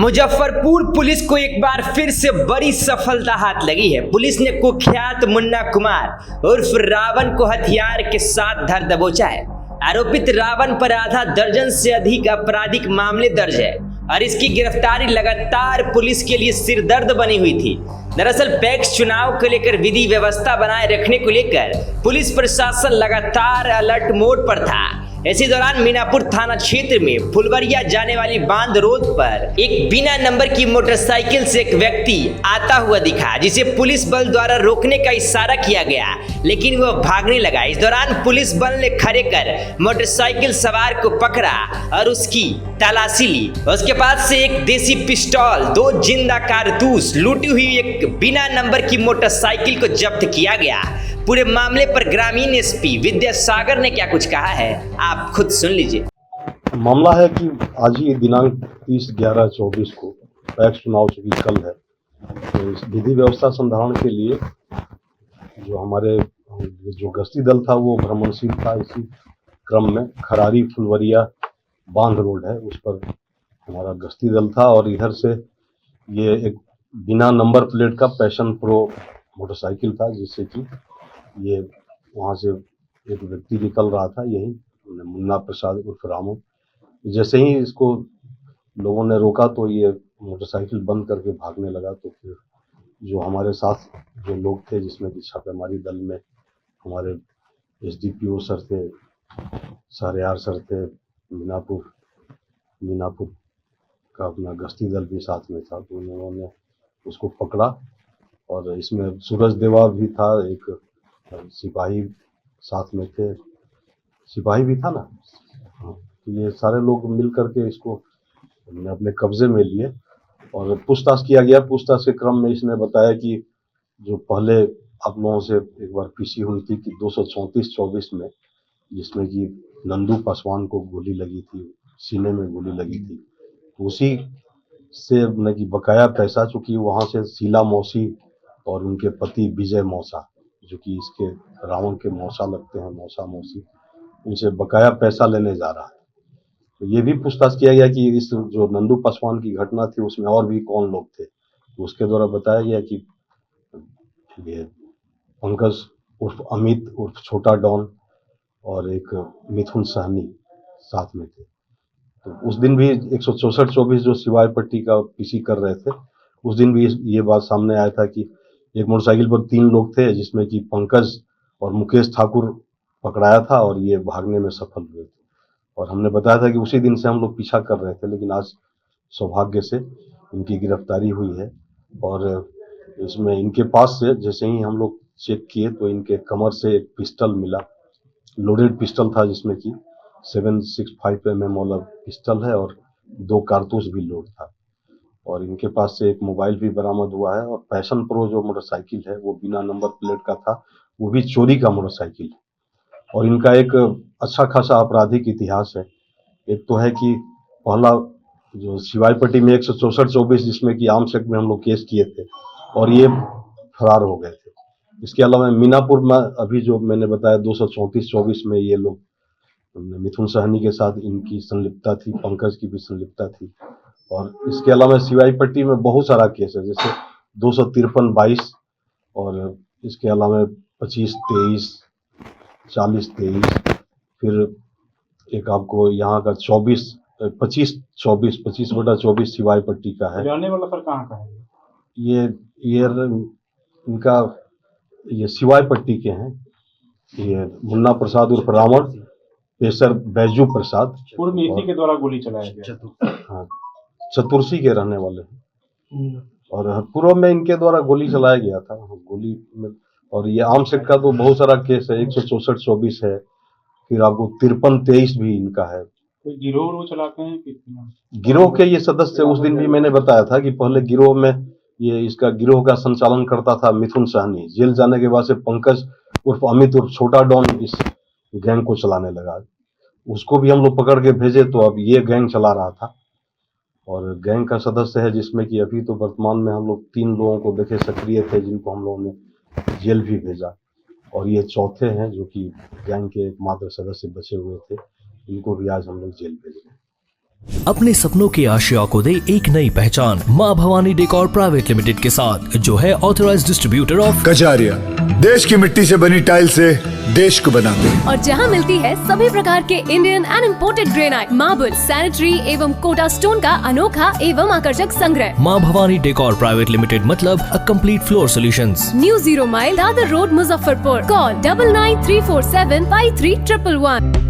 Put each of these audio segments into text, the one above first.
Muzaffarpur police को एक बार फिर से बड़ी सफलता हाथ लगी है। पुलिस ने कुख्यात मुन्ना कुमार उर्फ रावण को हथियार के साथ धर दबोचा है। आरोपित रावण पर आधा दर्जन से अधिक आपराधिक मामले दर्ज है और इसकी गिरफ्तारी लगातार पुलिस के लिए सिरदर्द बनी हुई थी। दरअसल पैक्स चुनाव को लेकर विधि व्यवस्था बनाए रखने को लेकर पुलिस प्रशासन लगातार अलर्ट मोड पर था। इसी दौरान मीनापुर थाना क्षेत्र में फुलवरिया जाने वाली बांध रोड पर एक बिना नंबर की मोटरसाइकिल से एक व्यक्ति आता हुआ दिखा, जिसे पुलिस बल द्वारा रोकने का इशारा किया गया, लेकिन वह भागने लगा। इस दौरान पुलिस बल ने खड़े कर मोटरसाइकिल सवार को पकड़ा और उसकी तलाशी ली। उसके पास से एक देसी पिस्तौल, 2 जिंदा कारतूस, लूटी हुई एक बिना नंबर की मोटरसाइकिल को जब्त किया गया। पूरे मामले पर ग्रामीण एसपी विद्यासागर ने क्या कुछ कहा है, आप खुद सुन लीजिए। मामला है कि आज ही दिनांक 30/11/24 को पैक्स चुनाव चूंकि कल है, तो इस विधि व्यवस्था संधारण के लिए जो हमारे जो गश्ती दल था वो भ्रमणशील था। इसी क्रम में खरारी फुलवरिया बांध रोड है, उस पर हमारा गश्ती दल था और इधर से ये एक बिना नंबर प्लेट का पैशन प्रो मोटरसाइकिल था, जिससे कि ये वहाँ से एक व्यक्ति निकल रहा था, यही मुन्ना प्रसाद उर्फ रामू। जैसे ही इसको लोगों ने रोका तो ये मोटरसाइकिल बंद करके भागने लगा। तो फिर जो हमारे साथ जो लोग थे, जिसमें कि छापेमारी दल में हमारे एसडीपीओ सर थे, शाहरियार सर थे, मीनापुर का अपना गश्ती दल भी साथ में था, तो उन्होंने उसको पकड़ा। और इसमें सूरज देवा भी था, एक सिपाही साथ में थे, सिपाही भी था ना। हाँ, तो ये सारे लोग मिल करके इसको हमने अपने कब्जे में लिए और पूछताछ किया गया। पूछताछ के क्रम में इसने बताया कि जो पहले आप लोगों से एक बार पीसी हुई थी कि 234-24 में, जिसमें कि नंदू पासवान को गोली लगी थी, सीने में गोली लगी थी, तो उसी से न कि बकाया पैसा, चूँकि वहाँ से शीला मौसी और उनके पति विजय मौसा, जो कि इसके रावण के मौसा लगते हैं, मौसा मौसी, उनसे बकाया पैसा लेने जा रहा है। तो ये भी पूछताछ किया गया कि इस जो नंदू पासवान की घटना थी उसमें और भी कौन लोग थे। तो उसके द्वारा बताया गया कि ये पंकज उर्फ अमित उर्फ छोटा डॉन और एक मिथुन सहनी साथ में थे। तो उस दिन भी 164-24 जो सिवाय पट्टी का पीसी कर रहे थे, उस दिन भी ये बात सामने आया था कि एक मोटरसाइकिल पर 3 लोग थे, जिसमें कि पंकज और मुकेश ठाकुर पकड़ाया था और ये भागने में सफल हुए थे। और हमने बताया था कि उसी दिन से हम लोग पीछा कर रहे थे, लेकिन आज सौभाग्य से इनकी गिरफ्तारी हुई है। और इसमें इनके पास से जैसे ही हम लोग चेक किए तो इनके कमर से एक पिस्टल मिला, लोडेड पिस्टल था, जिसमें कि 765 mm वाला पिस्टल है और 2 कारतूस भी लोड था। और इनके पास से एक मोबाइल भी बरामद हुआ है। और पैशन प्रो जो मोटरसाइकिल है वो बिना नंबर प्लेट का था, वो भी चोरी का मोटरसाइकिल है। और इनका एक अच्छा खासा आपराधिक इतिहास है। एक तो है कि पहला जो सिवाय पट्टी में 164-24 जिसमें कि आर्म्स एक्ट में हम लोग केस किए थे और ये फरार हो गए थे। इसके अलावा मीनापुर में अभी जो मैंने बताया 234-24 में ये लोग, मिथुन सहनी के साथ इनकी संलिप्तता थी, पंकज की भी संलिप्तता थी। और इसके अलावा सिवाई पट्टी में बहुत सारा केस है, जैसे 253-22 और इसके अलावा 25-23, 40-23, फिर एक आपको यहाँ का 25-24 सिवाई पट्टी का है। रहने वाला सर कहाँ का है? ये इनका ये सिवाई पट्टी के हैं। ये मुन्ना प्रसाद उर्फ रावण, पेशर बैजू प्रसाद, पूर्व में इसी के द्वारा गोली चलाया गया। हाँ, चतुर्सी के रहने वाले हैं। और पूर्व में इनके द्वारा गोली चलाया गया था, गोली में। और ये आर्म्स एक्ट का तो बहुत सारा केस है, 164-24 है, फिर आपको 53-23 भी इनका है। कोई गिरोह चलाते हैं कि? गिरोह के ये सदस्य, उस दिन भी मैंने बताया था कि पहले गिरोह में ये इसका गिरोह का संचालन करता था मिथुन सहनी। जेल जाने के बाद से पंकज उर्फ अमित उर्फ छोटा डॉन इस गैंग को चलाने लगा। उसको भी हम लोग पकड़ के भेजे, तो अब ये गैंग चला रहा था। और गैंग का सदस्य है, जिसमें कि अभी तो वर्तमान में हम लोग 3 लोगों को देखे सक्रिय थे, जिनको हम लोगों ने जेल भी भेजा। और ये चौथे हैं जो कि गैंग के एकमात्र सदस्य बचे हुए थे, इनको भी आज हम लोग जेल भेज रहे हैं। अपने सपनों की आशिया को दे एक नई पहचान माँ भवानी डेकोर प्राइवेट लिमिटेड के साथ, जो है ऑथराइज्ड डिस्ट्रीब्यूटर ऑफ कजारिया। देश की मिट्टी से बनी टाइल से देश को बनाते हैं। और जहां मिलती है सभी प्रकार के Indian and imported granite, marble, sanitary एवं कोटा स्टोन का अनोखा एवं आकर्षक संग्रह। माँ भवानी डेकोर प्राइवेट लिमिटेड मतलब a complete floor solutions. New 0 mile Dadar road, Muzaffarpur. Call 9934753111।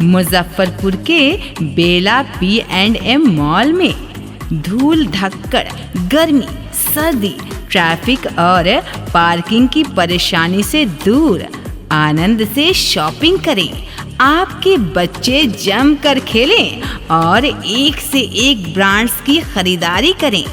Muzaffarpur के बेला P&M मॉल में धूल धक्कड़, गर्मी, सर्दी, ट्रैफिक और पार्किंग की परेशानी से दूर आनंद से शॉपिंग करें। आपके बच्चे जमकर खेलें और एक से एक ब्रांड्स की खरीदारी करें।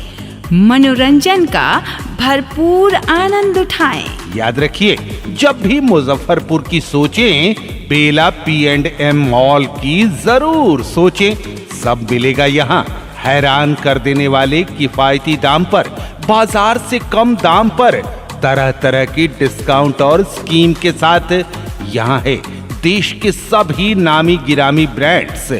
मनोरंजन का भरपूर आनंद उठाएं। याद रखिए, जब भी मुजफ्फरपुर की सोचें, बेला P&M मॉल की जरूर सोचें। सब मिलेगा यहाँ हैरान कर देने वाले किफायती दाम पर, बाजार से कम दाम पर, तरह तरह की डिस्काउंट और स्कीम के साथ। यहाँ है देश के सभी नामी गिरामी ब्रांड्स।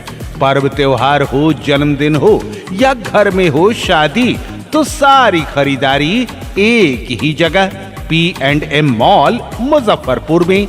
पर्व त्योहार हो, जन्मदिन हो या घर में हो शादी, तो सारी खरीदारी एक ही जगह P&M मॉल मुजफ्फरपुर में।